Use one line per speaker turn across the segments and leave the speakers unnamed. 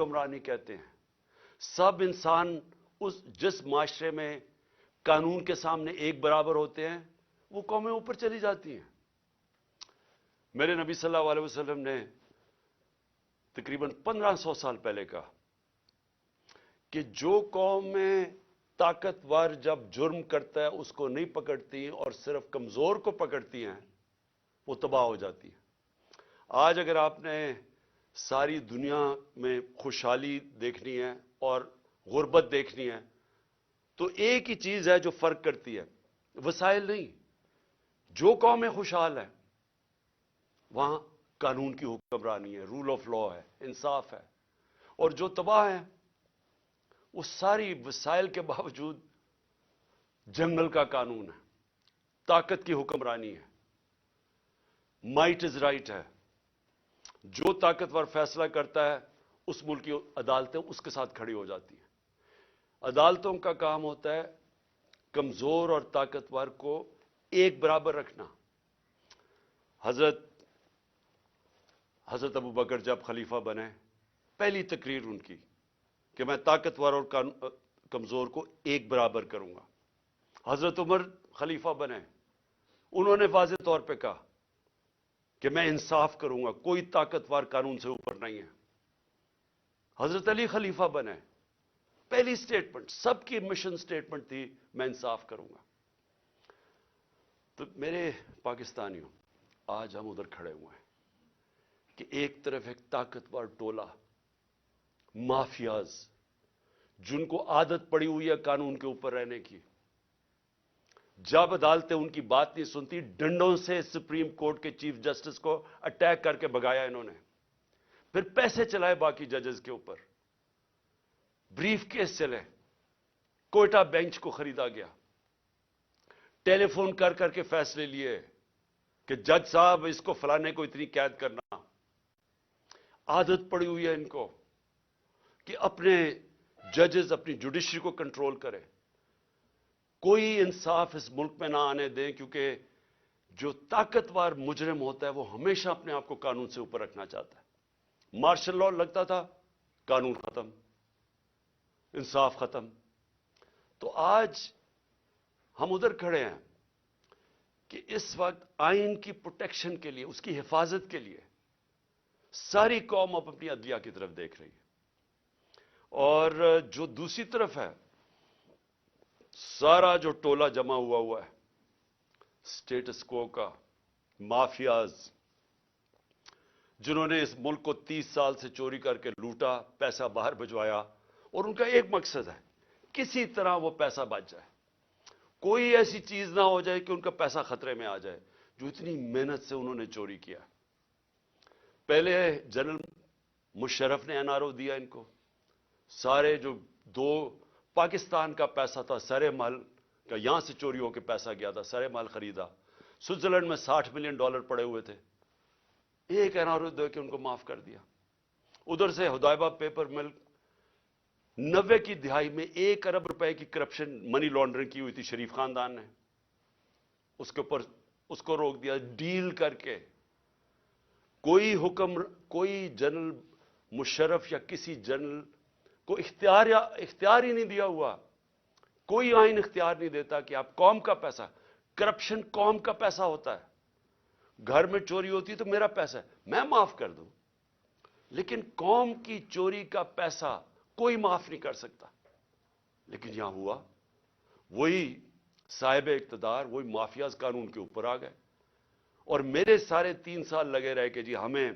حکمرانی کہتے ہیں. سب انسان جس معاشرے میں قانون کے سامنے ایک برابر ہوتے ہیں وہ قومیں اوپر چلی جاتی ہیں. میرے نبی صلی اللہ علیہ وسلم نے تقریباً 1500 سال پہلے کہا کہ جو قوم میں طاقتور جب جرم کرتا ہے اس کو نہیں پکڑتی اور صرف کمزور کو پکڑتی ہیں وہ تباہ ہو جاتی ہیں. آج اگر آپ نے ساری دنیا میں خوشحالی دیکھنی ہے اور غربت دیکھنی ہے تو ایک ہی چیز ہے جو فرق کرتی ہے، وسائل نہیں. جو قومیں خوشحال ہیں وہاں قانون کی حکمرانی ہے، رول آف لا ہے، انصاف ہے. اور جو تباہ ہیں وہ ساری وسائل کے باوجود جنگل کا قانون ہے، طاقت کی حکمرانی ہے، مائٹ از رائٹ ہے. جو طاقتور فیصلہ کرتا ہے اس ملک کی عدالتیں اس کے ساتھ کھڑی ہو جاتی ہیں. عدالتوں کا کام ہوتا ہے کمزور اور طاقتور کو ایک برابر رکھنا. حضرت ابو بکر جب خلیفہ بنے پہلی تقریر ان کی کہ میں طاقتور اور کمزور کو ایک برابر کروں گا. حضرت عمر خلیفہ بنے، انہوں نے واضح طور پہ کہا کہ میں انصاف کروں گا، کوئی طاقتور قانون سے اوپر نہیں ہے. حضرت علی خلیفہ بنے، پہلی سٹیٹمنٹ سب کی مشن سٹیٹمنٹ تھی میں انصاف کروں گا. تو میرے پاکستانیوں، آج ہم ادھر کھڑے ہوئے ہیں کہ ایک طرف ایک طاقتور ٹولہ، مافیاز جن کو عادت پڑی ہوئی ہے قانون کے اوپر رہنے کی، جب عدالتیں ان کی بات نہیں سنتی ڈنڈوں سے سپریم کورٹ کے چیف جسٹس کو اٹیک کر کے بھگایا انہوں نے. پھر پیسے چلائے باقی ججز کے اوپر، بریف کیس چلے، کوئٹہ بینچ کو خریدا گیا، ٹیلی فون کر کر کے فیصلے لیے کہ جج صاحب اس کو فلانے کو اتنی قید کرنا. عادت پڑی ہوئی ہے ان کو کہ اپنے ججز اپنی جوڈیشری کو کنٹرول کرے. کوئی انصاف اس ملک میں نہ آنے دیں، کیونکہ جو طاقتور مجرم ہوتا ہے وہ ہمیشہ اپنے آپ کو قانون سے اوپر رکھنا چاہتا ہے. مارشل لا لگتا تھا، قانون ختم، انصاف ختم. تو آج ہم ادھر کھڑے ہیں کہ اس وقت آئین کی پروٹیکشن کے لیے، اس کی حفاظت کے لیے ساری قوم اب اپنی عدلیہ کی طرف دیکھ رہی ہے. اور جو دوسری طرف ہے، سارا جو ٹولہ جمع ہوا ہے سٹیٹس کو کا، مافیاز جنہوں نے اس ملک کو 30 سال سے چوری کر کے لوٹا، پیسہ باہر بھجوایا، اور ان کا ایک مقصد ہے کسی طرح وہ پیسہ بچ جائے، کوئی ایسی چیز نہ ہو جائے کہ ان کا پیسہ خطرے میں آ جائے جو اتنی محنت سے انہوں نے چوری کیا. پہلے جنرل مشرف نے NRO دیا ان کو، سارے جو دو پاکستان کا پیسہ تھا سرے مال کا، یہاں سے چوری ہو کے پیسہ گیا تھا، سرے مال خریدا. سوئٹزرلینڈ میں $60 ملین پڑے ہوئے تھے، ایک NRO دے کے ان کو معاف کر دیا. ادھر سے ہدایبہ پیپر مل 90 کی دہائی میں $1 ارب کی کرپشن منی لانڈرنگ کی ہوئی تھی شریف خاندان نے، اس کے اوپر اس کو روک دیا ڈیل کر کے. کوئی جنرل مشرف یا کسی جنرل کو اختیار ہی نہیں دیا ہوا، کوئی آئین اختیار نہیں دیتا کہ آپ قوم کا پیسہ، کرپشن قوم کا پیسہ ہوتا ہے. گھر میں چوری ہوتی ہے تو میرا پیسہ ہے، میں معاف کر دوں، لیکن قوم کی چوری کا پیسہ کوئی معاف نہیں کر سکتا. لیکن یہاں ہوا، وہی صاحب اقتدار، وہی مافیاز قانون کے اوپر آ گئے. اور میرے سارے 3 سال لگے رہے کہ جی ہمیں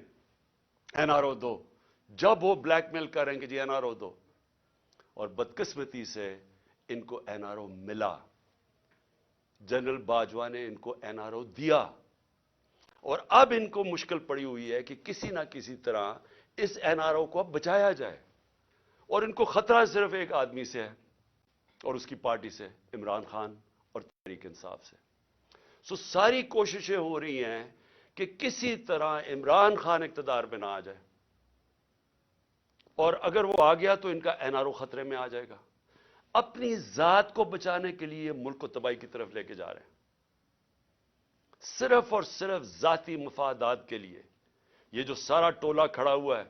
NRO دو، جب وہ بلیک میل کر رہے ہیں کہ جی NRO دو، اور بدقسمتی سے ان کو NRO ملا. جنرل باجوہ نے ان کو NRO دیا، اور اب ان کو مشکل پڑی ہوئی ہے کہ کسی نہ کسی طرح اس NRO کو اب بچایا جائے. اور ان کو خطرہ صرف ایک آدمی سے ہے اور اس کی پارٹی سے، عمران خان اور تحریک انصاف سے. ساری کوششیں ہو رہی ہیں کہ کسی طرح عمران خان اقتدار پہ نہ آ جائے، اور اگر وہ آ گیا تو ان کا NRO خطرے میں آ جائے گا. اپنی ذات کو بچانے کے لیے ملک کو تباہی کی طرف لے کے جا رہے ہیں، صرف اور صرف ذاتی مفادات کے لیے. یہ جو سارا ٹولہ کھڑا ہوا ہے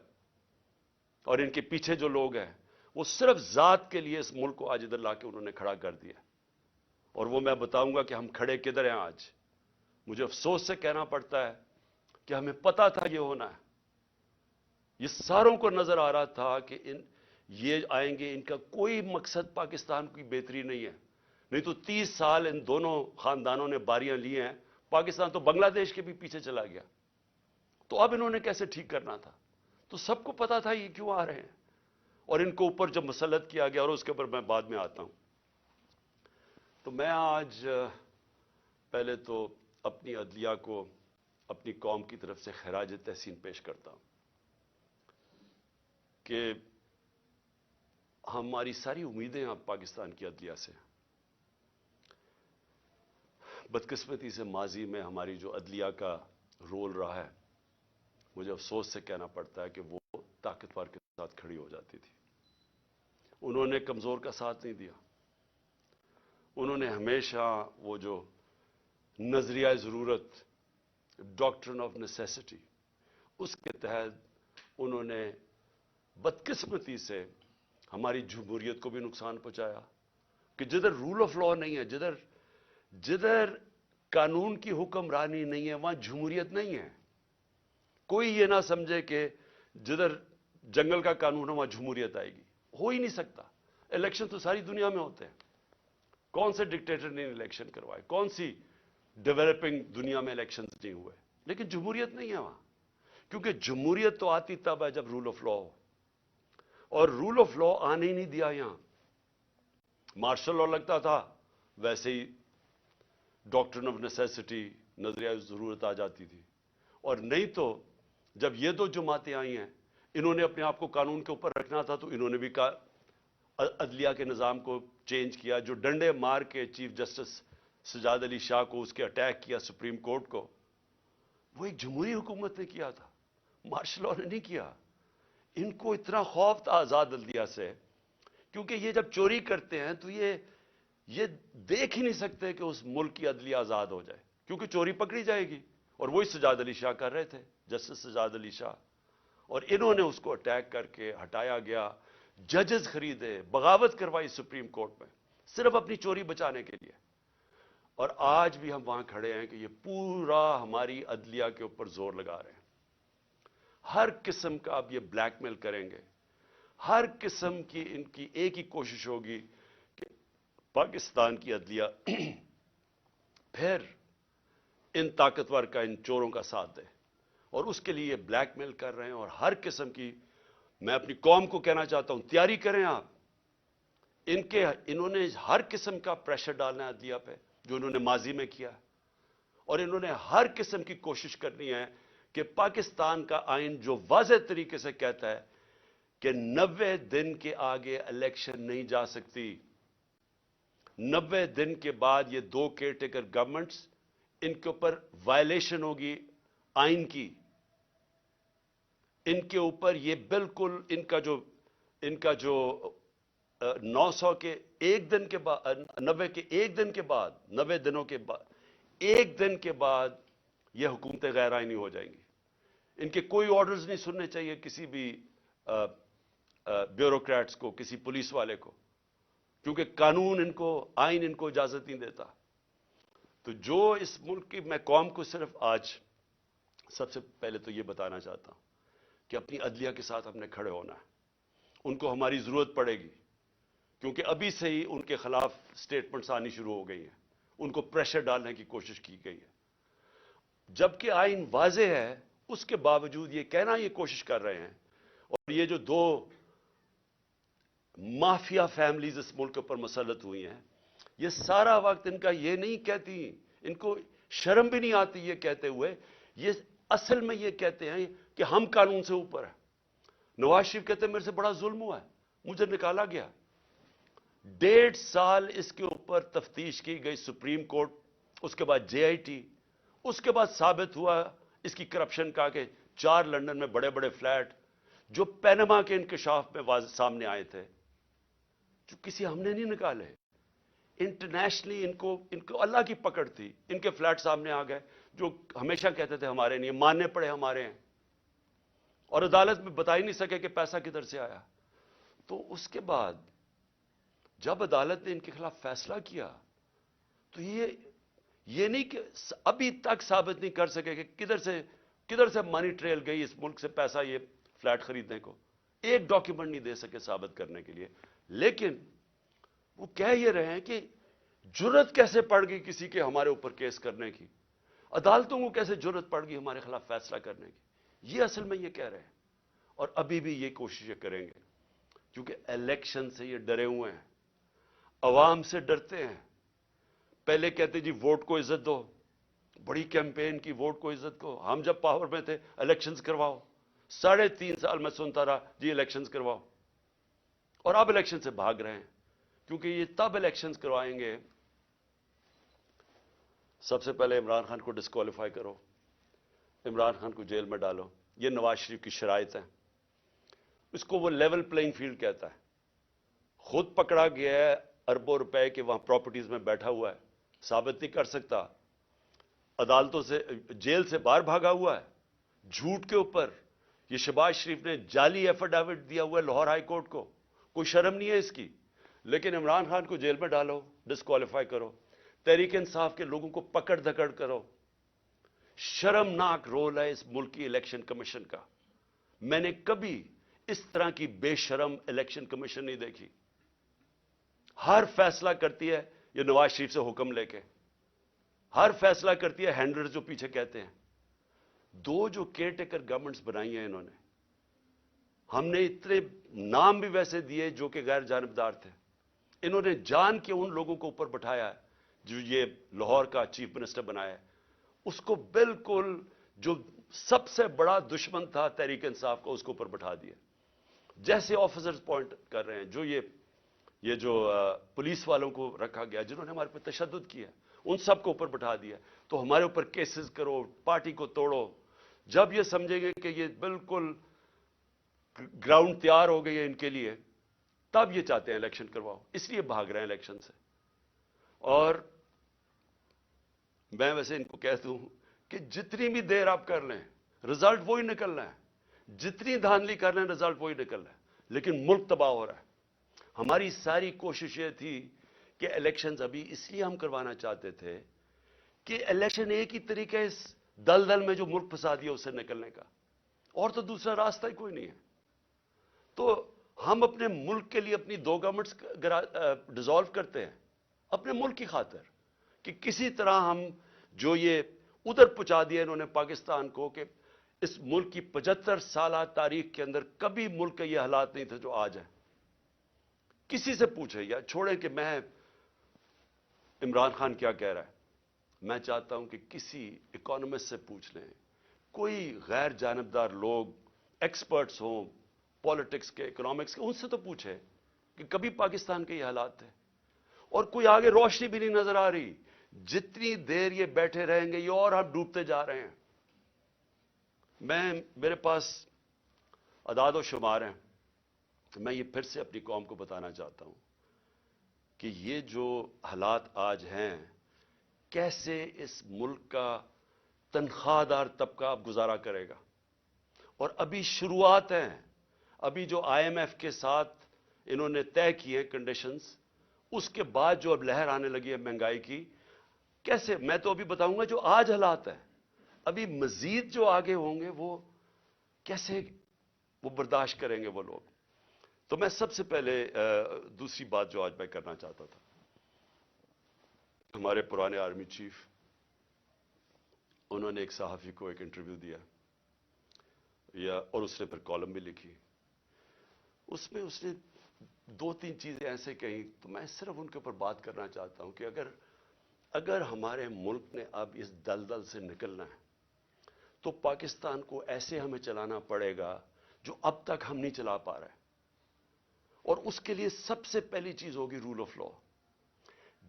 اور ان کے پیچھے جو لوگ ہیں وہ صرف ذات کے لیے اس ملک کو آج ادھر لا کے انہوں نے کھڑا کر دیا. اور وہ میں بتاؤں گا کہ ہم کھڑے کدھر ہیں آج. مجھے افسوس سے کہنا پڑتا ہے کہ ہمیں پتا تھا یہ ہونا ہے. یہ ساروں کو نظر آ رہا تھا کہ یہ آئیں گے, ان کا کوئی مقصد پاکستان کی بہتری نہیں ہے. نہیں تو 30 سال ان دونوں خاندانوں نے باریاں لی ہیں, پاکستان تو بنگلہ دیش کے بھی پیچھے چلا گیا. تو اب انہوں نے کیسے ٹھیک کرنا تھا؟ تو سب کو پتا تھا یہ کیوں آ رہے ہیں, اور ان کو اوپر جب مسلط کیا گیا, اور اس کے اوپر میں بعد میں آتا ہوں. تو میں آج پہلے تو اپنی عدلیہ کو اپنی قوم کی طرف سے خراج تحسین پیش کرتا ہوں کہ ہماری ساری امیدیں اب پاکستان کی عدلیہ سے. بدقسمتی سے ماضی میں ہماری جو عدلیہ کا رول رہا ہے, مجھے افسوس سے کہنا پڑتا ہے کہ وہ طاقتور کے ساتھ کھڑی ہو جاتی تھی. انہوں نے کمزور کا ساتھ نہیں دیا. انہوں نے ہمیشہ وہ جو نظریہ ضرورت, ڈاکٹرن آف نیسیسٹی, اس کے تحت انہوں نے بدقسمتی سے ہماری جمہوریت کو بھی نقصان پہنچایا. کہ جدھر رول آف لا نہیں ہے, جدھر قانون کی حکمرانی نہیں ہے, وہاں جمہوریت نہیں ہے. کوئی یہ نہ سمجھے کہ جدھر جنگل کا قانون ہے وہاں جمہوریت آئے گی. ہو ہی نہیں سکتا. الیکشن تو ساری دنیا میں ہوتے ہیں. کون سے ڈکٹیٹر نے الیکشن کروائے؟ کون سی ڈیولپنگ دنیا میں الیکشن نہیں ہوئے؟ لیکن جمہوریت نہیں ہے وہاں. کیونکہ جمہوریت تو آتی تب ہے جب رول آف لا ہو, اور رول آف لا آنے ہی نہیں دیا یہاں. مارشل لا لگتا تھا, ویسے ہی ڈاکٹرن آف نیسیسٹی, نظریہ ضرورت آ جاتی تھی. اور نہیں تو جب یہ دو جماعتیں آئی ہیں, انہوں نے اپنے آپ کو قانون کے اوپر رکھنا تھا, تو انہوں نے بھی عدلیہ کے نظام کو چینج کیا. جو ڈنڈے مار کے چیف جسٹس سجاد علی شاہ کو اس کے اٹیک کیا سپریم کورٹ کو, وہ ایک جمہوری حکومت نے کیا تھا, مارشل لا نے نہیں کیا. ان کو اتنا خوف تھا آزاد عدلیہ سے, کیونکہ یہ جب چوری کرتے ہیں تو یہ دیکھ ہی نہیں سکتے کہ اس ملک کی عدلیہ آزاد ہو جائے, کیونکہ چوری پکڑی جائے گی. اور وہی سجاد علی شاہ کر رہے تھے, جسٹس سجاد علی شاہ. اور انہوں نے اس کو اٹیک کر کے ہٹایا گیا. ججز خریدے, بغاوت کروائی سپریم کورٹ میں, صرف اپنی چوری بچانے کے لیے. اور آج بھی ہم وہاں کھڑے ہیں کہ یہ پورا ہماری عدلیہ کے اوپر زور لگا رہے ہیں. ہر قسم کا اب یہ بلیک میل کریں گے. ہر قسم کی ان کی ایک ہی کوشش ہوگی کہ پاکستان کی عدلیہ پھر ان طاقتور کا, ان چوروں کا ساتھ دے. اور اس کے لیے یہ بلیک میل کر رہے ہیں. اور ہر قسم کی, میں اپنی قوم کو کہنا چاہتا ہوں, تیاری کریں آپ. انہوں نے ہر قسم کا پریشر ڈالنا ہے عدلیہ پہ, جو انہوں نے ماضی میں کیا. اور انہوں نے ہر قسم کی کوشش کرنی ہے کہ پاکستان کا آئین جو واضح طریقے سے کہتا ہے کہ 90 دن کے آگے الیکشن نہیں جا سکتی. 90 دن کے بعد یہ دو کیئر ٹیکر گورنمنٹس, ان کے اوپر وائلیشن ہوگی آئین کی. ان کے اوپر یہ بالکل ان کا جو 900 کے ایک دن کے بعد, 90 کے ایک دن کے بعد, 90 دنوں کے بعد, ایک دن کے بعد یہ حکومتیں غیر آئینی ہو جائیں گی. ان کے کوئی آرڈرز نہیں سننے چاہیے کسی بھی بیوروکریٹس کو, کسی پولیس والے کو, کیونکہ قانون ان کو, آئین ان کو اجازت نہیں دیتا. تو جو اس ملک کی, میں قوم کو صرف آج سب سے پہلے تو یہ بتانا چاہتا ہوں کہ اپنی عدلیہ کے ساتھ ہم نے کھڑے ہونا ہے. ان کو ہماری ضرورت پڑے گی, کیونکہ ابھی سے ہی ان کے خلاف سٹیٹمنٹس آنی شروع ہو گئی ہیں. ان کو پریشر ڈالنے کی کوشش کی گئی ہے. جبکہ آئین واضح ہے, اس کے باوجود یہ کہنا یہ کوشش کر رہے ہیں. اور یہ جو دو مافیا فیملیز اس ملک کے اوپر مسلط ہوئی ہیں, یہ سارا وقت ان کا یہ نہیں کہتی, ان کو شرم بھی نہیں آتی یہ کہتے ہوئے, یہ اصل میں یہ کہتے ہیں کہ ہم قانون سے اوپر ہیں. نواز شریف کہتے ہیں میرے سے بڑا ظلم ہوا ہے, مجھے نکالا گیا. 1.5 سال اس کے اوپر تفتیش کی گئی سپریم کورٹ, اس کے بعد جے آئی ٹی, اس کے بعد ثابت ہوا اس کی کرپشن کا کہ 4 لندن میں بڑے بڑے فلیٹ جو پینما کے انکشاف میں سامنے آئے تھے, جو کسی ہم نے نہیں نکالے. انٹرنیشنلی ان کو اللہ کی پکڑ تھی, ان کے فلیٹ سامنے آ گئے جو ہمیشہ کہتے تھے ہمارے نہیں, ماننے پڑے ہمارے ہیں. اور عدالت میں بتا ہی نہیں سکے کہ پیسہ کدھر سے آیا. تو اس کے بعد جب عدالت نے ان کے خلاف فیصلہ کیا تو یہ نہیں کہ ابھی تک ثابت نہیں کر سکے کہ کدھر سے منی ٹریل گئی اس ملک سے پیسہ یہ فلیٹ خریدنے کو. ایک ڈاکیومنٹ نہیں دے سکے ثابت کرنے کے لیے. لیکن وہ کہہ یہ رہے ہیں کہ جرت کیسے پڑ گئی کسی کے ہمارے اوپر کیس کرنے کی, عدالتوں کو کیسے جرت پڑ گئی ہمارے خلاف فیصلہ کرنے کی. یہ اصل میں یہ کہہ رہے ہیں اور ابھی بھی یہ کوششیں کریں گے کیونکہ الیکشن سے یہ ڈرے ہوئے ہیں, عوام سے ڈرتے ہیں. پہلے کہتے جی ووٹ کو عزت دو, بڑی کیمپین کی ووٹ کو عزت کو. ہم جب پاور میں تھے الیکشنز کرواؤ, 3.5 سال میں سنتا رہا جی الیکشنز کرواؤ. اور اب الیکشن سے بھاگ رہے ہیں کیونکہ یہ تب الیکشنز کروائیں گے. سب سے پہلے عمران خان کو ڈسکوالیفائی کرو, عمران خان کو جیل میں ڈالو. یہ نواز شریف کی شرائط ہیں. اس کو وہ لیول پلینگ فیلڈ کہتا ہے. خود پکڑا گیا ہے اربوں روپے کے وہاں پراپرٹیز میں بیٹھا ہوا ہے, ثابت نہیں کر سکتا. عدالتوں سے جیل سے باہر بھاگا ہوا ہے جھوٹ کے اوپر. یہ شہباز شریف نے جعلی ایفیڈیوٹ دیا ہوا ہے لاہور ہائی کورٹ کو, کوئی شرم نہیں ہے اس کی. لیکن عمران خان کو جیل میں ڈالو, ڈسکوالیفائی کرو. تحریک انصاف کے لوگوں کو پکڑ دھکڑ کرو. شرمناک رول ہے اس ملک کی الیکشن کمیشن کا. میں نے کبھی اس طرح کی بے شرم الیکشن کمیشن نہیں دیکھی. ہر فیصلہ کرتی ہے یہ نواز شریف سے حکم لے کے, ہر فیصلہ کرتی ہے ہینڈلر جو پیچھے کہتے ہیں. دو جو کیئر ٹیکر گورنمنٹس بنائی ہیں انہوں نے, ہم نے اتنے نام بھی ویسے دیے جو کہ غیر جانبدار تھے. انہوں نے جان کے ان لوگوں کو اوپر بٹھایا ہے جو یہ لاہور کا چیف منسٹر بنایا ہے. اس کو بالکل جو سب سے بڑا دشمن تھا تحریک انصاف کو, اس کو اوپر بٹھا دیا. جیسے آفیسرز پوائنٹ کر رہے ہیں جو یہ جو پولیس والوں کو رکھا گیا جنہوں نے ہمارے پہ تشدد کیا, ان سب کو اوپر بٹھا دیا. تو ہمارے اوپر کیسز کرو, پارٹی کو توڑو. جب یہ سمجھیں گے کہ یہ بالکل گراؤنڈ تیار ہو گئی ہے ان کے لیے, تب یہ چاہتے ہیں الیکشن کرواؤ. اس لیے بھاگ رہے ہیں الیکشن سے. اور میں ویسے ان کو کہتا ہوں کہ جتنی بھی دیر آپ کر لیں رزلٹ وہی نکلنا ہے, جتنی دھاندلی کر لیں رزلٹ وہی نکلنا ہے. لیکن ملک تباہ ہو رہا ہے. ہماری ساری کوشش یہ تھی کہ الیکشنز ابھی اس لیے ہم کروانا چاہتے تھے کہ الیکشن ایک ہی طریقہ ہے اس دلدل میں جو ملک پھنسا دیا اس سے نکلنے کا, اور تو دوسرا راستہ ہی کوئی نہیں ہے. تو ہم اپنے ملک کے لیے اپنی 2 گورنمنٹس ڈیزالو کرتے ہیں اپنے ملک کی خاطر کہ کسی طرح ہم جو یہ ادھر پہنچا دیا انہوں نے پاکستان کو کہ اس ملک کی 75 سالہ تاریخ کے اندر کبھی ملک کے یہ حالات نہیں تھے جو آج ہیں. کسی سے پوچھے یا چھوڑے کہ میں عمران خان کیا کہہ رہا ہے, میں چاہتا ہوں کہ کسی اکانومسٹ سے پوچھ لیں, کوئی غیر جانبدار لوگ ایکسپرٹس ہوں پالیٹکس کے, اکنامکس کے, ان سے تو پوچھے کہ کبھی پاکستان کے یہ حالات تھے. اور کوئی آگے روشنی بھی نہیں نظر آ رہی. جتنی دیر یہ بیٹھے رہیں گے یہ اور ہم ڈوبتے جا رہے ہیں. میرے پاس اعداد و شمار ہیں, میں یہ پھر سے اپنی قوم کو بتانا چاہتا ہوں کہ یہ جو حالات آج ہیں, کیسے اس ملک کا تنخواہ دار طبقہ اب گزارا کرے گا. اور ابھی شروعات ہیں, ابھی جو IMF کے ساتھ انہوں نے طے کیے کنڈیشنز, اس کے بعد جو اب لہر آنے لگی ہے مہنگائی کی, کیسے, میں تو ابھی بتاؤں گا جو آج حالات ہیں, ابھی مزید جو آگے ہوں گے وہ کیسے وہ برداشت کریں گے وہ لوگ. تو میں سب سے پہلے دوسری بات جو آج میں کرنا چاہتا تھا, ہمارے پرانے آرمی چیف انہوں نے ایک صحافی کو ایک انٹرویو دیا اور اس نے پھر کالم بھی لکھی. اس میں اس نے 2-3 چیزیں ایسے کہیں, تو میں صرف ان کے اوپر بات کرنا چاہتا ہوں کہ اگر ہمارے ملک نے اب اس دلدل سے نکلنا ہے تو پاکستان کو ایسے ہمیں چلانا پڑے گا جو اب تک ہم نہیں چلا پا رہے. اور اس کے لیے سب سے پہلی چیز ہوگی رول آف لا.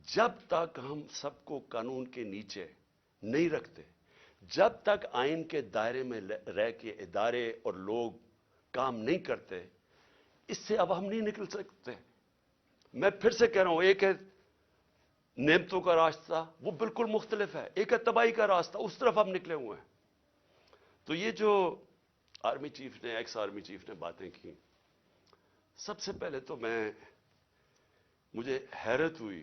جب تک ہم سب کو قانون کے نیچے نہیں رکھتے, جب تک آئین کے دائرے میں رہ کے ادارے اور لوگ کام نہیں کرتے, اس سے اب ہم نہیں نکل سکتے. میں پھر سے کہہ رہا ہوں, ایک ہے نعمتوں کا راستہ, وہ بالکل مختلف ہے. ایک ہے تباہی کا راستہ, اس طرف ہم نکلے ہوئے ہیں. تو یہ جو آرمی چیف نے، ایکس آرمی چیف نے باتیں کی. سب سے پہلے تو مجھے حیرت ہوئی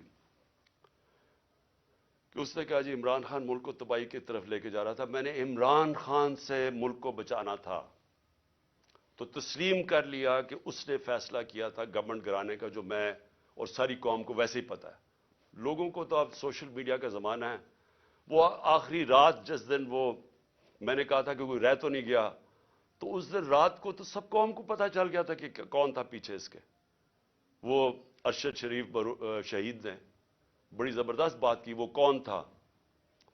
کہ اس نے کہا جی عمران خان ملک کو تباہی کی طرف لے کے جا رہا تھا. میں نے عمران خان سے ملک کو بچانا تھا تو تسلیم کر لیا کہ اس نے فیصلہ کیا تھا گورنمنٹ گرانے کا، جو میں اور ساری قوم کو ویسے ہی پتا ہے. لوگوں کو تو اب سوشل میڈیا کا زمانہ ہے. وہ آخری رات جس دن میں نے کہا تھا کہ کوئی رہ تو نہیں گیا، تو اس دن رات کو تو سب قوم کو پتا چل گیا تھا کہ کون تھا پیچھے اس کے. وہ ارشد شریف شہید نے بڑی زبردست بات کی، وہ کون تھا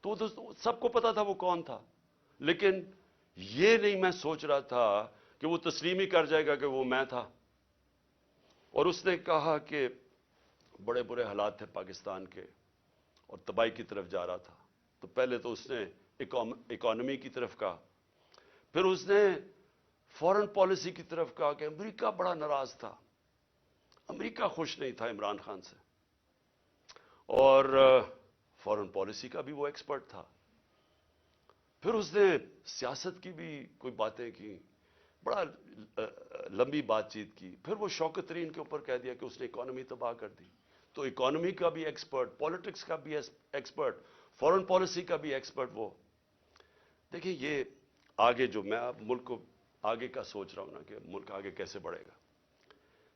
تو سب کو پتا تھا وہ کون تھا. لیکن یہ نہیں میں سوچ رہا تھا کہ وہ تسلیم ہی کر جائے گا کہ وہ میں تھا. اور اس نے کہا کہ بڑے برے حالات تھے پاکستان کے اور تباہی کی طرف جا رہا تھا. تو پہلے تو اس نے اکانومی کی طرف کہا، پھر اس نے فورن پالیسی کی طرف کہا کہ امریکہ بڑا ناراض تھا، امریکہ خوش نہیں تھا عمران خان سے، اور فورن پالیسی کا بھی وہ ایکسپرٹ تھا. پھر اس نے سیاست کی بھی کوئی باتیں کی، بڑا لمبی بات چیت کی. پھر وہ شوکت ترین کے اوپر کہہ دیا کہ اس نے اکانومی تباہ کر دی. تو اکانومی کا بھی ایکسپرٹ، پالیٹکس کا بھی ایکسپرٹ، فورن پالیسی کا بھی ایکسپرٹ وہ. دیکھیں یہ آگے جو میں اب ملک کو آگے کا سوچ رہا ہوں نا کہ ملک آگے کیسے بڑھے گا.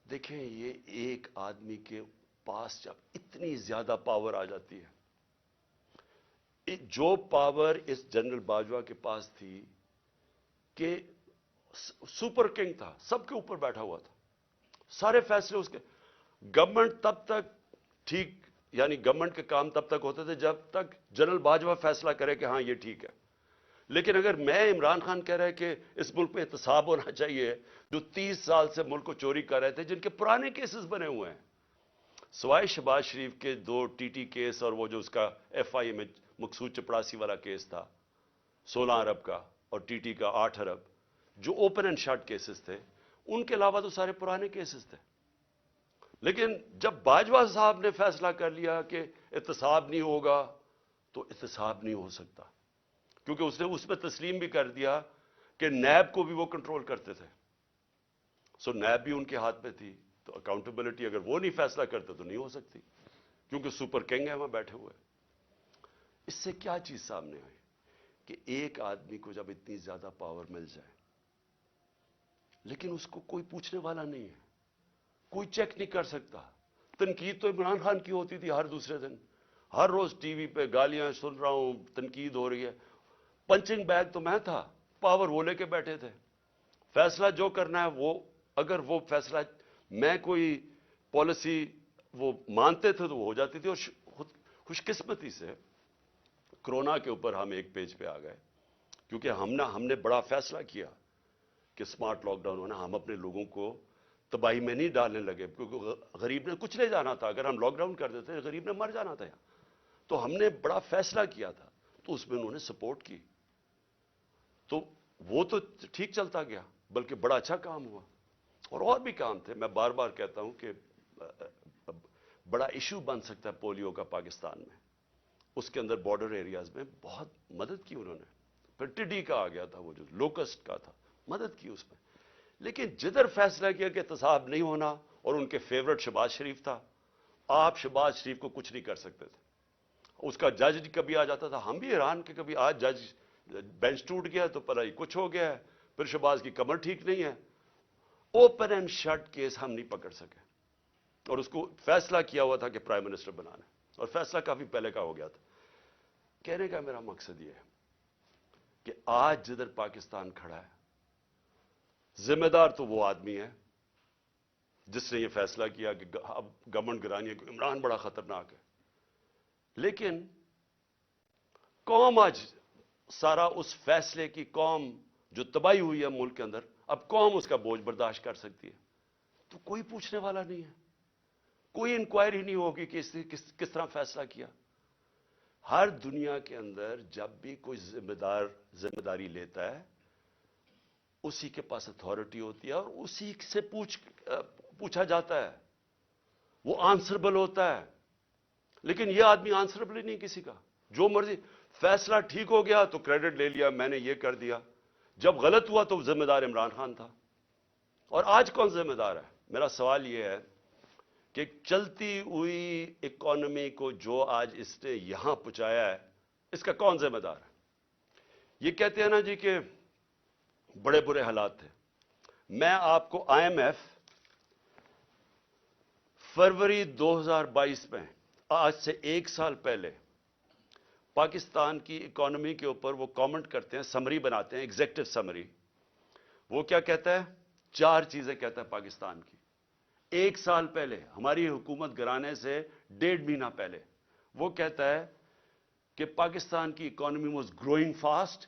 دیکھیں یہ ایک آدمی کے پاس جب اتنی زیادہ پاور آ جاتی ہے، جو پاور اس جنرل باجوہ کے پاس تھی کہ سپر کنگ تھا، سب کے اوپر بیٹھا ہوا تھا، سارے فیصلے اس کے. گورنمنٹ تب تک ٹھیک، یعنی گورنمنٹ کے کام تب تک ہوتے تھے جب تک جنرل باجوہ فیصلہ کرے کہ ہاں یہ ٹھیک ہے. لیکن اگر میں عمران خان کہہ رہے کہ اس ملک میں احتساب ہونا چاہیے، جو 30 سال سے ملک کو چوری کر رہے تھے، جن کے پرانے کیسز بنے ہوئے ہیں، سوائے شہباز شریف کے 2 ٹی ٹی کیس اور وہ جو اس کا ایف آئی اے میں مقصود چپڑاسی والا کیس تھا 16 ارب کا، اور ٹی ٹی کا 8 ارب، جو اوپن اینڈ شٹ کیسز تھے، ان کے علاوہ تو سارے پرانے کیسز تھے. لیکن جب باجوہ صاحب نے فیصلہ کر لیا کہ احتساب نہیں ہوگا، تو احتساب نہیں ہو سکتا، کیونکہ اس نے اس میں تسلیم بھی کر دیا کہ نیب کو بھی وہ کنٹرول کرتے تھے. سو نیب بھی ان کے ہاتھ میں تھی، تو اکاؤنٹیبلٹی اگر وہ نہیں فیصلہ کرتے تو نہیں ہو سکتی، کیونکہ سپر کنگ ہے وہاں بیٹھے ہوئے. اس سے کیا چیز سامنے آئی کہ ایک آدمی کو جب اتنی زیادہ پاور مل جائے لیکن اس کو کوئی پوچھنے والا نہیں ہے، کوئی چیک نہیں کر سکتا. تنقید تو عمران خان کی ہوتی تھی ہر دوسرے دن، ہر روز ٹی وی پہ گالیاں سن رہا ہوں، تنقید ہو رہی ہے. پنچنگ بیگ تو میں تھا، پاور وہ لے کے بیٹھے تھے. فیصلہ جو کرنا ہے وہ، اگر وہ فیصلہ میں کوئی پالیسی وہ مانتے تھے تو وہ ہو جاتی تھی. اور خوش قسمتی سے کرونا کے اوپر ہم ایک پیج پہ آ گئے، کیونکہ ہم نے بڑا فیصلہ کیا کہ سمارٹ لاک ڈاؤن ہونا. ہم اپنے لوگوں کو تباہی میں نہیں ڈالنے لگے، کیونکہ غریب نے کچھ لے جانا تھا. اگر ہم لاک ڈاؤن کر دیتے غریب نے مر جانا تھا. تو ہم نے بڑا فیصلہ کیا تھا، تو اس میں انہوں نے سپورٹ کی، تو وہ تو ٹھیک چلتا گیا، بلکہ بڑا اچھا کام ہوا. اور بھی کام تھے. میں بار بار کہتا ہوں کہ بڑا ایشو بن سکتا ہے پولیو کا پاکستان میں. اس کے اندر بارڈر ایریاز میں بہت مدد کی انہوں نے. پھر ٹڈی کا آ گیا تھا، وہ جو لوکسٹ کا تھا، مدد کی اس میں. لیکن جدھر فیصلہ کیا کہ احتساب نہیں ہونا، اور ان کے فیورٹ شہباز شریف تھا، آپ شہباز شریف کو کچھ نہیں کر سکتے تھے. اس کا جج کبھی آ جاتا تھا، ہم بھی حیران کہ کبھی آج جج بینچ ٹوٹ گیا تو پتہ ہی کچھ ہو گیا ہے، پھر شہباز کی کمر ٹھیک نہیں ہے. اوپن اینڈ شٹ کیس ہم نہیں پکڑ سکے، اور اس کو فیصلہ کیا ہوا تھا کہ پرائم منسٹر بنانا، اور فیصلہ کافی پہلے کا ہو گیا تھا. کہنے کا میرا مقصد یہ ہے کہ آج جدھر پاکستان کھڑا ہے، ذمہ دار تو وہ آدمی ہے جس نے یہ فیصلہ کیا کہ اب گورنمنٹ گرانی ہے، عمران بڑا خطرناک ہے. لیکن قوم آج سارا اس فیصلے کی، قوم جو تباہی ہوئی ہے ملک کے اندر، اب قوم اس کا بوجھ برداشت کر سکتی ہے. تو کوئی پوچھنے والا نہیں ہے، کوئی انکوائری نہیں ہوگی کہ اس نے کس طرح فیصلہ کیا. ہر دنیا کے اندر جب بھی کوئی ذمہ داری لیتا ہے، اسی کے پاس اتھارٹی ہوتی ہے اور اسی سے پوچھا جاتا ہے، وہ آنسربل ہوتا ہے. لیکن یہ آدمی آنسربل ہی نہیں کسی کا، جو مرضی. فیصلہ ٹھیک ہو گیا تو کریڈٹ لے لیا، میں نے یہ کر دیا. جب غلط ہوا تو ذمہ دار عمران خان تھا. اور آج کون ذمہ دار ہے؟ میرا سوال یہ ہے کہ چلتی ہوئی اکانومی کو جو آج اس نے یہاں پہنچایا ہے, اس کا کون ذمہ دار ہے؟ یہ کہتے ہیں نا جی کہ بڑے برے حالات تھے. میں آپ کو آئی ایم ایف فروری 2022 میں, آج سے 1 سال پہلے, پاکستان کی اکانومی کے اوپر وہ کامنٹ کرتے ہیں, سمری بناتے ہیں, ایگزیکٹو سمری. وہ کیا کہتا ہے؟ 4 چیزیں کہتا ہے پاکستان کی. 1 سال پہلے, ہماری حکومت گرانے سے 1.5 مہینہ پہلے, وہ کہتا ہے کہ پاکستان کی اکانومی واز گروئنگ فاسٹ,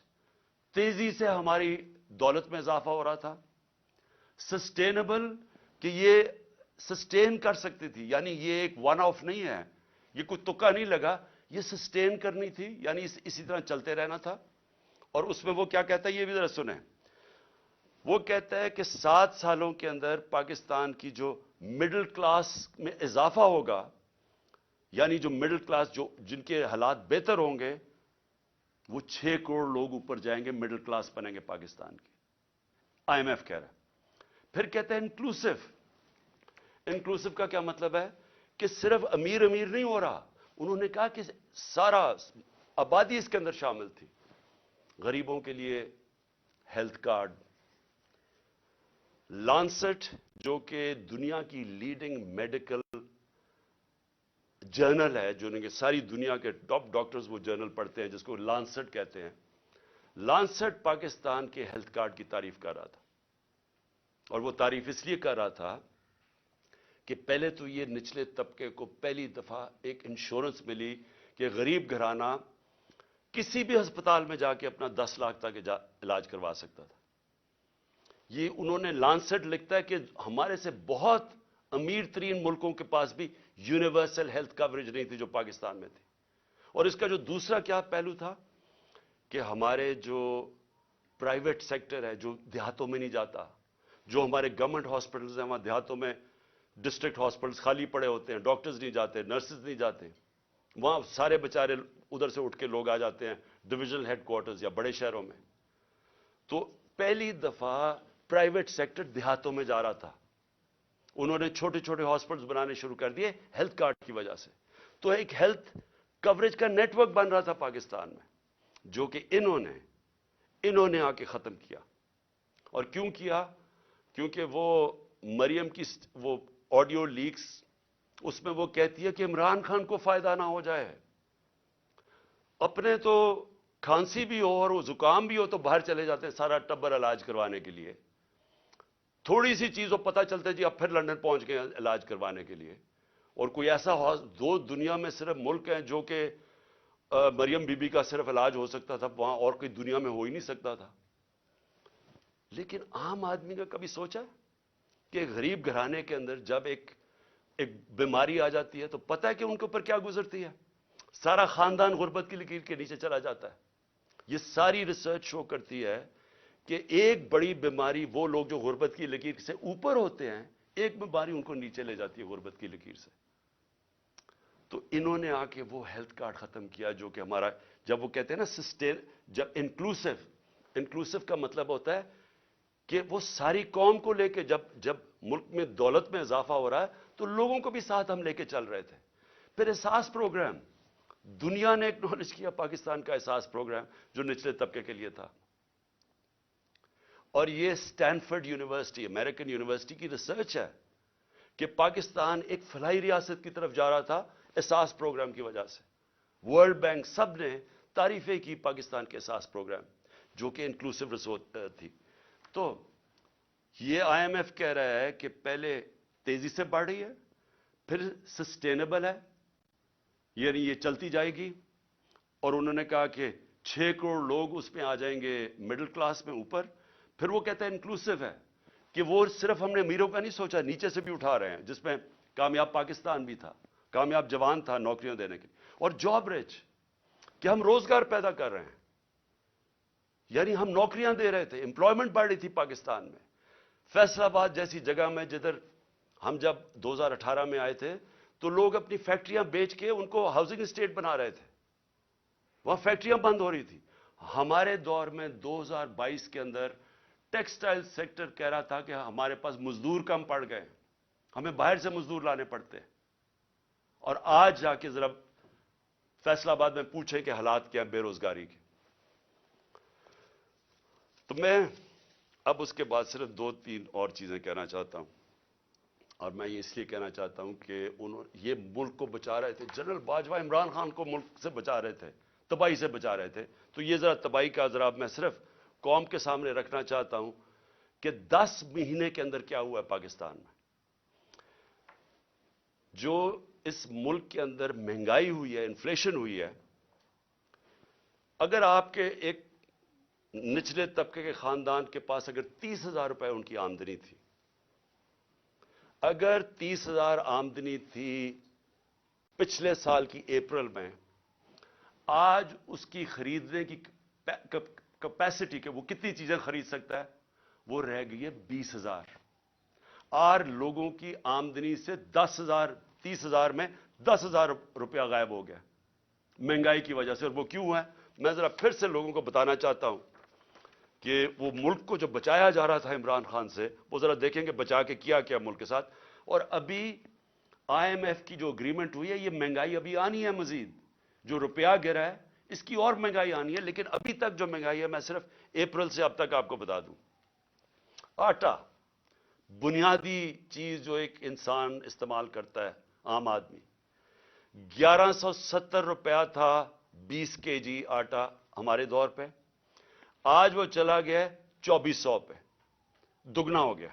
تیزی سے ہماری دولت میں اضافہ ہو رہا تھا. سسٹینیبل, کہ یہ سسٹین کر سکتی تھی, یعنی یہ ایک ون آف نہیں ہے, یہ کوئی تکا نہیں لگا, یہ سسٹین کرنی تھی, یعنی اسی طرح چلتے رہنا تھا. اور اس میں وہ کیا کہتا ہے یہ بھی ذرا سنیں. وہ کہتا ہے کہ 7 سالوں کے اندر پاکستان کی جو مڈل کلاس میں اضافہ ہوگا, یعنی جو مڈل کلاس, جو جن کے حالات بہتر ہوں گے, وہ 6 کروڑ لوگ اوپر جائیں گے, مڈل کلاس بنیں گے پاکستان کی. آئی ایم ایف کہہ رہا ہے. پھر کہتے ہیں انکلوسو. انکلوسو کا کیا مطلب ہے؟ کہ صرف امیر امیر نہیں ہو رہا, انہوں نے کہا کہ سارا آبادی اس کے اندر شامل تھی. غریبوں کے لیے ہیلتھ کارڈ, لانسٹ جو کہ دنیا کی لیڈنگ میڈیکل جرنل ہے, جو کہ ساری دنیا کے ٹاپ ڈاکٹرز وہ جرنل پڑھتے ہیں, جس کو لانسٹ کہتے ہیں. لانسٹ پاکستان کے ہیلتھ کارڈ کی تعریف کر رہا تھا, اور وہ تعریف اس لیے کر رہا تھا کہ پہلے تو یہ نچلے طبقے کو پہلی دفعہ ایک انشورنس ملی کہ غریب گھرانہ کسی بھی ہسپتال میں جا کے اپنا 10 لاکھ تک علاج کروا سکتا تھا. یہ انہوں نے, لانسٹ لکھتا ہے کہ ہمارے سے بہت امیر ترین ملکوں کے پاس بھی یونیورسل ہیلتھ کوریج نہیں تھی جو پاکستان میں تھی. اور اس کا جو دوسرا کیا پہلو تھا کہ ہمارے جو پرائیویٹ سیکٹر ہے, جو دیہاتوں میں نہیں جاتا, جو ہمارے گورنمنٹ ہاسپٹلز ہیں وہاں دیہاتوں میں ڈسٹرکٹ ہاسپٹلز خالی پڑے ہوتے ہیں, ڈاکٹرز نہیں جاتے, نرسز نہیں جاتے, وہاں سارے بیچارے ادھر سے اٹھ کے لوگ آ جاتے ہیں ڈویژنل ہیڈ کوارٹرز یا بڑے شہروں میں. تو پہلی دفعہ پرائیویٹ سیکٹر دیہاتوں میں جا رہا تھا. انہوں نے چھوٹے چھوٹے ہاسپٹلز بنانے شروع کر دیے ہیلتھ کارڈ کی وجہ سے. تو ایک ہیلتھ کوریج کا نیٹ ورک بن رہا تھا پاکستان میں, جو کہ انہوں نے آ کے ختم کیا. اور کیوں کیا؟ کیونکہ وہ مریم کی وہ آڈیو لیکس, اس میں وہ کہتی ہے کہ عمران خان کو فائدہ نہ ہو جائے. اپنے تو کھانسی بھی ہو اور وہ زکام بھی ہو تو باہر چلے جاتے ہیں سارا ٹبر علاج کروانے کے لیے. تھوڑی سی چیز ہو پتہ چلتا ہے جی اب پھر لندن پہنچ گئے علاج کروانے کے لیے. اور کوئی ایسا دو دنیا میں صرف ملک ہیں جو کہ مریم بی بی کا صرف علاج ہو سکتا تھا, وہاں اور کوئی دنیا میں ہو ہی نہیں سکتا تھا. لیکن عام آدمی کا کبھی سوچا کہ غریب گھرانے کے اندر جب ایک بیماری آ جاتی ہے تو پتہ ہے کہ ان کے اوپر کیا گزرتی ہے؟ سارا خاندان غربت کی لکیر کے نیچے چلا جاتا ہے. یہ ساری ریسرچ شو کرتی ہے کہ ایک بڑی بیماری وہ لوگ جو غربت کی لکیر سے اوپر ہوتے ہیں, ایک بیماری ان کو نیچے لے جاتی ہے غربت کی لکیر سے. تو انہوں نے آ کے وہ ہیلتھ کارڈ ختم کیا جو کہ ہمارا, جب وہ کہتے ہیں نا سسٹین, جب انکلوسو کا مطلب ہوتا ہے کہ وہ ساری قوم کو لے کے, جب ملک میں دولت میں اضافہ ہو رہا ہے تو لوگوں کو بھی ساتھ ہم لے کے چل رہے تھے. پھر احساس پروگرام, دنیا نے ایکنالج کیا پاکستان کا احساس پروگرام جو نچلے طبقے کے لیے تھا. اور یہ اسٹینفورڈ یونیورسٹی, امریکن یونیورسٹی کی ریسرچ ہے کہ پاکستان ایک فلاحی ریاست کی طرف جا رہا تھا احساس پروگرام کی وجہ سے. ورلڈ بینک سب نے تعریفیں کی پاکستان کے احساس پروگرام جو کہ انکلوسو ریسورس تھی. تو یہ آئی ایم ایف کہہ رہا ہے کہ پہلے تیزی سے بڑھ رہی ہے, پھر سسٹینیبل ہے, یعنی یہ چلتی جائے گی. اور انہوں نے کہا کہ 6 کروڑ لوگ اس میں آ جائیں گے مڈل کلاس میں اوپر. پھر وہ کہتا ہے انکلوسو ہے کہ وہ صرف ہم نے امیروں کا نہیں سوچا, نیچے سے بھی اٹھا رہے ہیں, جس میں کامیاب پاکستان بھی تھا, کامیاب جوان تھا نوکریاں دینے کے, اور جاب ریچ کہ ہم روزگار پیدا کر رہے ہیں, یعنی ہم نوکریاں دے رہے تھے, امپلائمنٹ بڑھ رہی تھی پاکستان میں. فیصل آباد جیسی جگہ میں جدھر ہم جب 2018 میں آئے تھے تو لوگ اپنی فیکٹریاں بیچ کے ان کو ہاؤسنگ اسٹیٹ بنا رہے تھے, وہاں فیکٹریاں بند ہو رہی تھی. ہمارے دور میں 2022 کے اندر ٹیکسٹائل سیکٹر کہہ رہا تھا کہ ہمارے پاس مزدور کم پڑ گئے، ہمیں باہر سے مزدور لانے پڑتے، اور آج جا کے ذرا فیصل آباد میں پوچھیں کہ حالات کیا بے روزگاری کے. تو میں اب اس کے بعد صرف 2-3 اور چیزیں کہنا چاہتا ہوں، اور میں یہ اس لیے کہنا چاہتا ہوں کہ یہ ملک کو بچا رہے تھے. جنرل باجوہ عمران خان کو ملک سے بچا رہے تھے، تباہی سے بچا رہے تھے. تو یہ ذرا تباہی کا ذرا میں صرف قوم کے سامنے رکھنا چاہتا ہوں کہ 10 مہینے کے اندر کیا ہوا ہے پاکستان میں. جو اس ملک کے اندر مہنگائی ہوئی ہے، انفلیشن ہوئی ہے. اگر آپ کے ایک نچلے طبقے کے خاندان کے پاس اگر 30,000 روپے ان کی آمدنی تھی، اگر 30,000 آمدنی تھی پچھلے سال کی اپریل میں، آج اس کی خریدنے کی کیپیسٹی کہ وہ کتنی چیزیں خرید سکتا ہے، وہ رہ گئی ہے 20,000. اور لوگوں کی آمدنی سے 10,000 30,000 میں 10,000 روپیہ غائب ہو گیا مہنگائی کی وجہ سے. اور وہ کیوں ہے؟ میں ذرا پھر سے لوگوں کو بتانا چاہتا ہوں کہ وہ ملک کو جو بچایا جا رہا تھا عمران خان سے، وہ ذرا دیکھیں کہ بچا کے کیا کیا ملک کے ساتھ. اور ابھی IMF کی جو اگریمنٹ ہوئی ہے، یہ مہنگائی ابھی آنی ہے مزید. جو روپیہ گرا ہے اس کی اور مہنگائی آنی ہے. لیکن ابھی تک جو مہنگائی ہے، میں صرف اپریل سے اب تک آپ کو بتا دوں. آٹا، بنیادی چیز جو ایک انسان استعمال کرتا ہے، عام آدمی، 1170 روپیہ تھا 20 kg آٹا ہمارے دور پہ. آج وہ چلا گیا 2400 پہ، دگنا ہو گیا.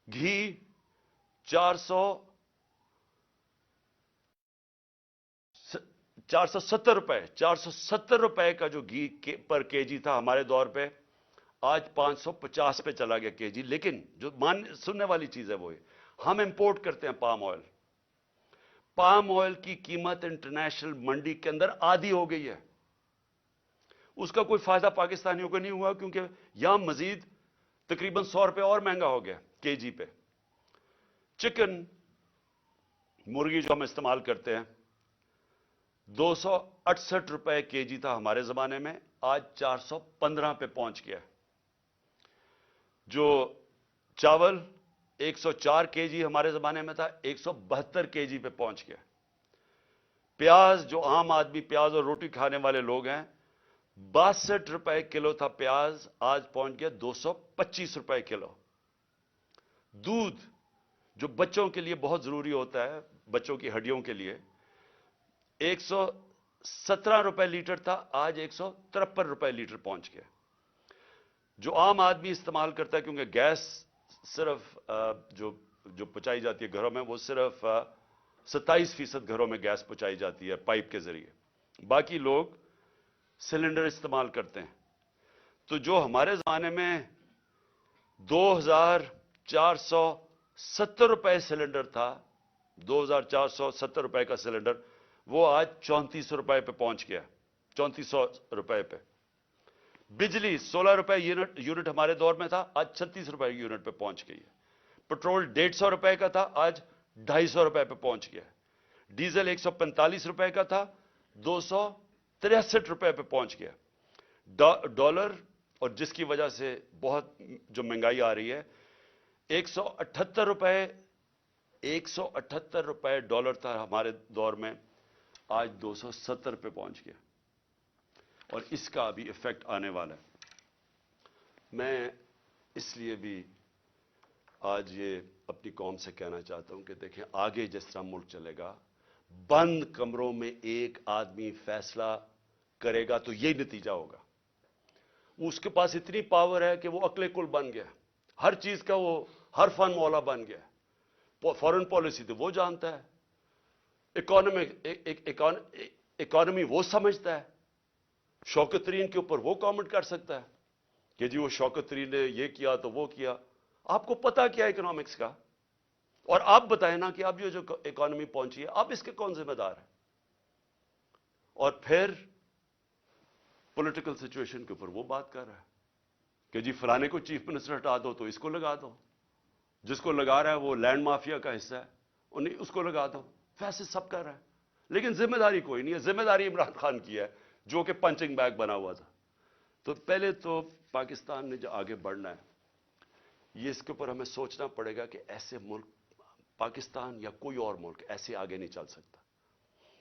گھی 470 روپے، 470 روپے کا جو گھی پر kg تھا ہمارے دور پہ، آج 550 پہ چلا گیا kg. لیکن جو سننے والی چیز ہے وہ ہم امپورٹ کرتے ہیں پام آئل. پام آئل کی قیمت انٹرنیشنل منڈی کے اندر آدھی ہو گئی ہے. اس کا کوئی فائدہ پاکستانیوں کو نہیں ہوا، کیونکہ یہاں مزید تقریباً 100 روپے اور مہنگا ہو گیا kg پہ. چکن، مرغی جو ہم استعمال کرتے ہیں، 268 روپے kg تھا ہمارے زمانے میں، آج 415 پہ پہنچ گیا. جو چاول 104 kg ہمارے زمانے میں تھا، 172 kg پہ پہنچ گیا. پیاز، جو عام آدمی پیاز اور روٹی کھانے والے لوگ ہیں، 62 روپے کلو تھا پیاز، آج پہنچ گیا 225 روپے کلو. دودھ، جو بچوں کے لیے بہت ضروری ہوتا ہے، بچوں کی ہڈیوں کے لیے، 117 روپے لیٹر تھا، آج 153 روپے لیٹر پہنچ گیا. جو عام آدمی استعمال کرتا ہے، کیونکہ گیس صرف جو پہنچائی جاتی ہے گھروں میں، وہ صرف 27% گھروں میں گیس پہنچائی جاتی ہے پائپ کے ذریعے، باقی لوگ سلنڈر استعمال کرتے ہیں. تو جو ہمارے زمانے میں 2,470 روپے سلنڈر تھا، 2,470 روپے کا سلنڈر، وہ آج 3400 روپے پہ پہنچ گیا، 3400 روپے پہ. بجلی 16 روپے یونٹ ہمارے دور میں تھا، آج 36 روپے یونٹ پہ پہنچ گئی ہے. پٹرول 150 روپے کا تھا، آج 250 روپے پہ پہنچ گیا. ڈیزل 145 روپے کا تھا، 263 روپے پہ پہنچ گیا. ڈالر، اور جس کی وجہ سے بہت جو مہنگائی آ رہی ہے، 178 روپے ڈالر تھا ہمارے دور میں، آج 270 پہ پہنچ گیا. اور اس کا بھی ایفیکٹ آنے والا ہے. میں اس لیے بھی آج یہ اپنی قوم سے کہنا چاہتا ہوں کہ دیکھیں، آگے جس طرح ملک چلے گا، بند کمروں میں ایک آدمی فیصلہ کرے گا تو یہ نتیجہ ہوگا. اس کے پاس اتنی پاور ہے کہ وہ عقل کل بن گیا، ہر چیز کا وہ ہر فن مولا بن گیا. فارن پالیسی تو وہ جانتا ہے، اکانومی وہ سمجھتا ہے، شوکت ترین کے اوپر وہ کامنٹ کر سکتا ہے کہ جی وہ شوکت ترین نے یہ کیا تو وہ کیا. آپ کو پتا کیا اکنامکس کا؟ اور آپ بتائیں نا کہ اب یہ جو اکانومی پہنچی ہے، اب اس کے کون ذمہ دار ہے؟ اور پھر پولیٹیکل سچویشن کے اوپر وہ بات کر رہا ہے کہ جی فلانے کو چیف منسٹر ہٹا دو تو اس کو لگا دو، جس کو لگا رہا ہے وہ لینڈ مافیا کا حصہ ہے، انہیں اس کو لگا دو. ویسے سب کر رہا ہے، لیکن ذمہ داری کوئی نہیں ہے. ذمہ داری عمران خان کی ہے. جو کہ پنچنگ بیگ بنا ہوا تھا. تو پہلے تو پاکستان نے جو آگے بڑھنا ہے, یہ اس کے اوپر ہمیں سوچنا پڑے گا کہ ایسے ملک, پاکستان یا کوئی اور ملک ایسے آگے نہیں چل سکتا,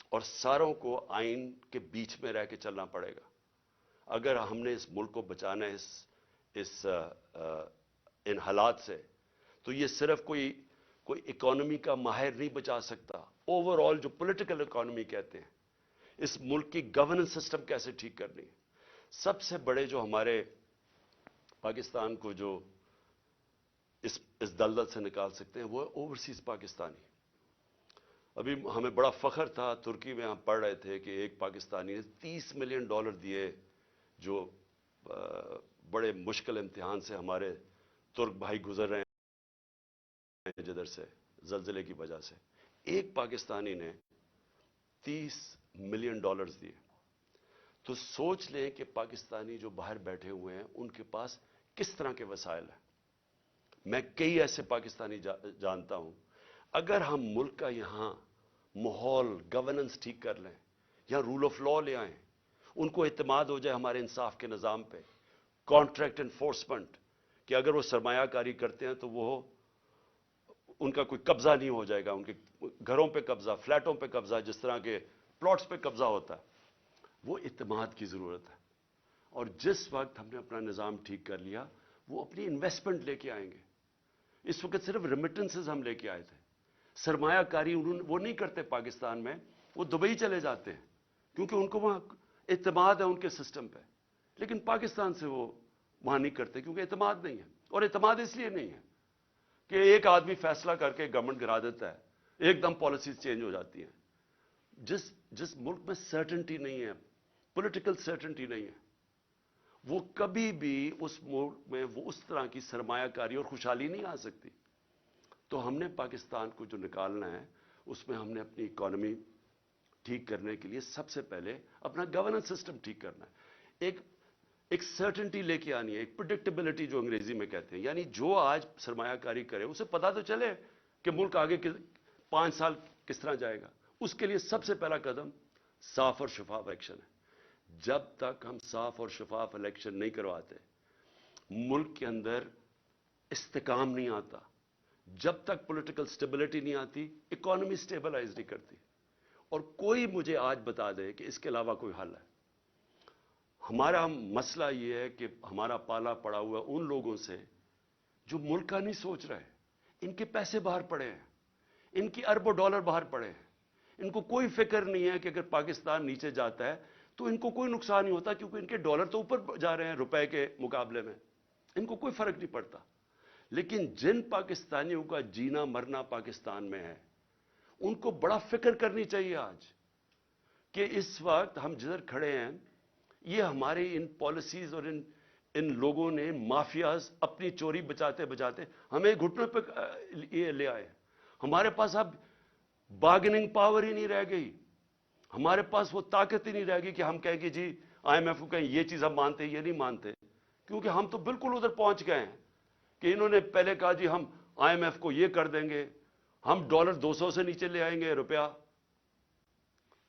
اور ساروں کو آئین کے بیچ میں رہ کے چلنا پڑے گا. اگر ہم نے اس ملک کو بچانا ہے ان حالات سے, تو یہ صرف کوئی اکانومی کا ماہر نہیں بچا سکتا. اوور آل جو پولیٹیکل اکانومی کہتے ہیں, اس ملک کی گورننس سسٹم کیسے ٹھیک کرنی ہے. سب سے بڑے جو ہمارے پاکستان کو جو اس دلدل سے نکال سکتے ہیں وہ اوورسیز پاکستانی. ابھی ہمیں بڑا فخر تھا, ترکی میں ہم پڑھ رہے تھے کہ ایک پاکستانی نے $30 ملین دیے, جو بڑے مشکل امتحان سے ہمارے ترک بھائی گزر رہے ہیں جدھر سے زلزلے کی وجہ سے. ایک پاکستانی نے $30 ملین دیے. تو سوچ لیں کہ پاکستانی جو باہر بیٹھے ہوئے ہیں ان کے پاس کس طرح کے وسائل ہیں. میں کئی ایسے پاکستانی جانتا ہوں. اگر ہم ملک کا یہاں ماحول گورننس ٹھیک کر لیں, یہاں رول آف لا لے آئیں, ان کو اعتماد ہو جائے ہمارے انصاف کے نظام پہ, کانٹریکٹ انفورسمنٹ, کہ اگر وہ سرمایہ کاری کرتے ہیں تو وہ ان کا کوئی قبضہ نہیں ہو جائے گا, ان کے گھروں پہ قبضہ, فلیٹوں پہ قبضہ, جس طرح کے پلاٹس پہ قبضہ ہوتا ہے. وہ اعتماد کی ضرورت ہے. اور جس وقت ہم نے اپنا نظام ٹھیک کر لیا, وہ اپنی انویسٹمنٹ لے کے آئیں گے. اس وقت صرف ریمیٹنسز ہم لے کے آئے تھے, سرمایہ کاری وہ نہیں کرتے پاکستان میں, وہ دبئی چلے جاتے ہیں کیونکہ ان کو وہاں اعتماد ہے ان کے سسٹم پہ. لیکن پاکستان سے وہ وہاں نہیں کرتے کیونکہ اعتماد نہیں ہے. اور اعتماد اس لیے نہیں ہے کہ ایک آدمی فیصلہ کر کے گورنمنٹ گرا دیتا ہے, ایک دم پالیسیز چینج ہو جاتی ہیں. جس ملک میں سرٹنٹی نہیں ہے, پولیٹیکل سرٹنٹی نہیں ہے, وہ کبھی بھی اس ملک میں وہ اس طرح کی سرمایہ کاری اور خوشحالی نہیں آ سکتی. تو ہم نے پاکستان کو جو نکالنا ہے, اس میں ہم نے اپنی اکانومی ٹھیک کرنے کے لیے سب سے پہلے اپنا گورننس سسٹم ٹھیک کرنا ہے. ایک سرٹنٹی لے کے آنی ہے, ایک پریڈکٹیبلٹی جو انگریزی میں کہتے ہیں. یعنی جو آج سرمایہ کاری کرے اسے پتا تو چلے کہ ملک آگے 5 سال کس طرح جائے گا. اس کے لیے سب سے پہلا قدم صاف اور شفاف الیکشن ہے. جب تک ہم صاف اور شفاف الیکشن نہیں کرواتے, ملک کے اندر استحکام نہیں آتا. جب تک پولیٹیکل سٹیبلٹی نہیں آتی, اکانومی سٹیبلائز نہیں کرتی. اور کوئی مجھے آج بتا دے کہ اس کے علاوہ کوئی حل ہے. ہمارا مسئلہ یہ ہے کہ ہمارا پالا پڑا ہوا ان لوگوں سے جو ملک کا نہیں سوچ رہے. ان کے پیسے باہر پڑے ہیں, ان کی اربوں ڈالر باہر پڑے ہیں. ان کو کوئی فکر نہیں ہے کہ اگر پاکستان نیچے جاتا ہے تو ان کو کوئی نقصان نہیں ہوتا, کیونکہ ان کے ڈالر تو اوپر جا رہے ہیں روپے کے مقابلے میں, ان کو کوئی فرق نہیں پڑتا. لیکن جن پاکستانیوں کا جینا مرنا پاکستان میں ہے, ان کو بڑا فکر کرنی چاہیے آج کہ اس وقت ہم جدھر کھڑے ہیں, یہ ہمارے ان پالیسیز اور ان لوگوں نے, مافیاز, اپنی چوری بچاتے بچاتے ہمیں گھٹنوں پہ یہ لے آئے. ہمارے پاس اب بارگننگ پاور ہی نہیں رہ گئی, ہمارے پاس وہ طاقت ہی نہیں رہ گئی کہ ہم کہیں کہ جی آئی ایم ایف کو کہیں یہ چیز ہم مانتے ہیں, یہ نہیں مانتے. کیونکہ ہم تو بالکل ادھر پہنچ گئے ہیں کہ انہوں نے پہلے کہا جی ہم آئی ایم ایف کو یہ کر دیں گے, ہم ڈالر 200 سے نیچے لے آئیں گے روپیہ,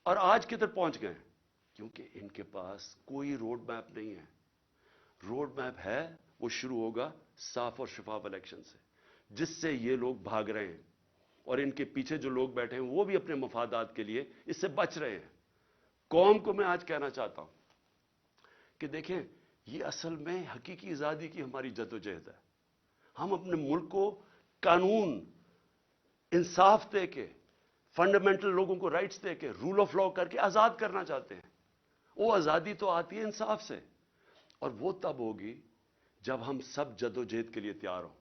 اور آج کدھر پہنچ گئے. کیونکہ ان کے پاس کوئی روڈ میپ نہیں ہے. روڈ میپ ہے وہ شروع ہوگا صاف اور شفاف الیکشن سے, جس سے یہ لوگ بھاگ رہے ہیں, اور ان کے پیچھے جو لوگ بیٹھے ہیں وہ بھی اپنے مفادات کے لیے اس سے بچ رہے ہیں. قوم کو میں آج کہنا چاہتا ہوں کہ دیکھیں, یہ اصل میں حقیقی آزادی کی ہماری جدوجہد ہے. ہم اپنے ملک کو قانون, انصاف دے کے, فنڈامنٹل لوگوں کو رائٹس دے کے, رول آف لا کر کے آزاد کرنا چاہتے ہیں. وہ آزادی تو آتی ہے انصاف سے, اور وہ تب ہوگی جب ہم سب جدوجہد کے لیے تیار ہوں.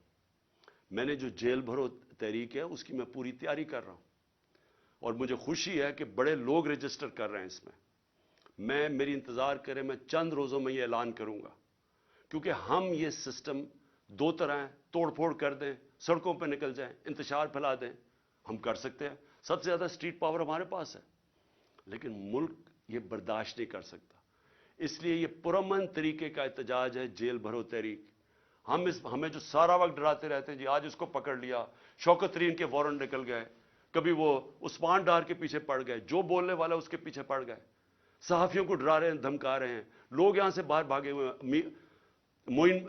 میں نے جو جیل بھرو تحریک ہے اس کی میں پوری تیاری کر رہا ہوں, اور مجھے خوشی ہے کہ بڑے لوگ رجسٹر کر رہے ہیں اس میں. میری انتظار کریں, میں چند روزوں میں یہ اعلان کروں گا, کیونکہ ہم یہ سسٹم 2 طرح ہیں, توڑ پھوڑ کر دیں, سڑکوں پہ نکل جائیں, انتشار پھیلا دیں, ہم کر سکتے ہیں. سب سے زیادہ اسٹریٹ پاور ہمارے پاس ہے, لیکن ملک یہ برداشت نہیں کر سکتا. اس لیے یہ پرامن طریقے کا احتجاج ہے جیل بھرو تحریک. ہمیں جو سارا وقت ڈراتے رہتے ہیں جی آج اس کو پکڑ لیا, شوکت ترین کے وارنٹ نکل گئے, کبھی وہ عثمان ڈار کے پیچھے پڑ گئے, جو بولنے والا اس کے پیچھے پڑ گئے. صحافیوں کو ڈرا رہے ہیں, دھمکا رہے ہیں. لوگ یہاں سے باہر بھاگے ہوئے ہیں. معین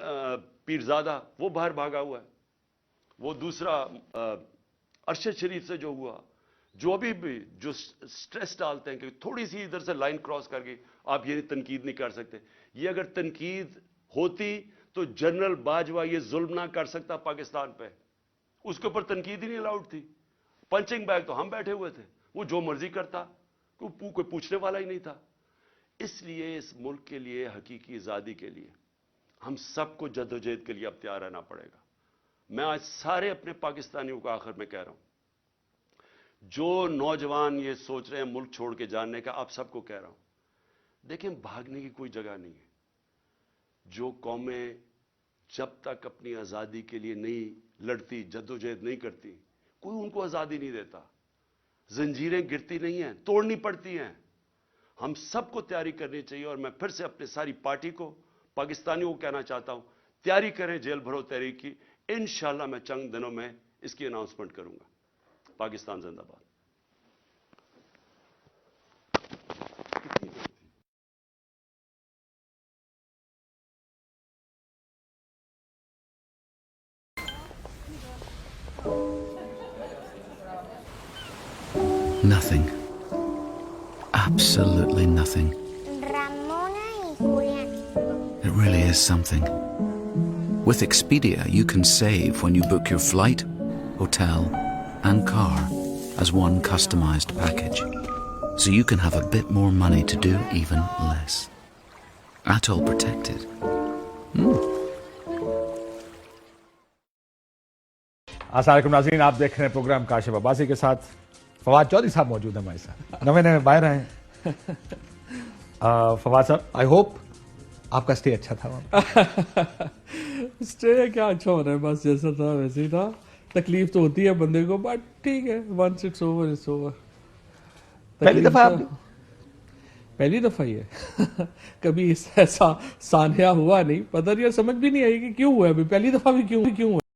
پیرزادہ وہ باہر بھاگا ہوا ہے. وہ دوسرا ارشد شریف سے جو ہوا, جو ابھی بھی جو سٹریس ڈالتے ہیں کہ تھوڑی سی ادھر سے لائن کراس کر کے آپ یہ تنقید نہیں کر سکتے. یہ اگر تنقید ہوتی تو جنرل باجوہ یہ ظلم نہ کر سکتا پاکستان پہ. اس کے اوپر تنقید ہی نہیں الاؤڈ تھی. پنچنگ بیگ تو ہم بیٹھے ہوئے تھے, وہ جو مرضی کرتا, کوئی پوچھنے والا ہی نہیں تھا. اس لیے اس ملک کے لیے, حقیقی آزادی کے لیے ہم سب کو جدوجہد کے لیے اب تیار رہنا پڑے گا. میں آج سارے اپنے پاکستانیوں کو آخر میں کہہ رہا ہوں, جو نوجوان یہ سوچ رہے ہیں ملک چھوڑ کے جانے کا, آپ سب کو کہہ رہا ہوں, دیکھیں بھاگنے کی کوئی جگہ نہیں ہے. جو قومیں جب تک اپنی آزادی کے لیے نہیں لڑتی, جدوجہد نہیں کرتی, کوئی ان کو آزادی نہیں دیتا. زنجیریں گرتی نہیں ہیں, توڑنی پڑتی ہیں. ہم سب کو تیاری کرنی چاہیے. اور میں پھر سے اپنے ساری پارٹی کو, پاکستانیوں کو کہنا چاہتا ہوں, تیاری کریں جیل بھرو تحریک کی. انشاءاللہ میں چند دنوں میں اس کی اناؤنسمنٹ کروں گا. پاکستان زندہ باد.
Nothing. Absolutely nothing.
Ramona y Julián.
It really is something. With Expedia, you can save when you book your flight, hotel, and car as one customized package. So you can have a bit more money to do even less. Atoll protected.
السلام علیکم ناظرین, آپ دیکھ رہے ہیں programme Kashif Abbasi کے ساتھ. فواد چودھری صاحب موجود ہیں ہمارے ساتھ, نوے باہر آئے ہیں. فواد صاحب, آئی ہوپ آپ کا اسٹے اچھا تھا وہاں.
اسٹے کیا اچھا ہونا ہے, بس جیسا تھا ویسے ہی تھا. تکلیف تو ہوتی ہے بندے کو, بٹ ٹھیک ہے, once it's over it's over. پہلی دفعہ ہی ہے, کبھی ایسا سانحہ ہوا نہیں, پتہ نہیں, سمجھ بھی نہیں آئی کہ کیوں ہوا ہے. پہلی دفعہ بھی کیوں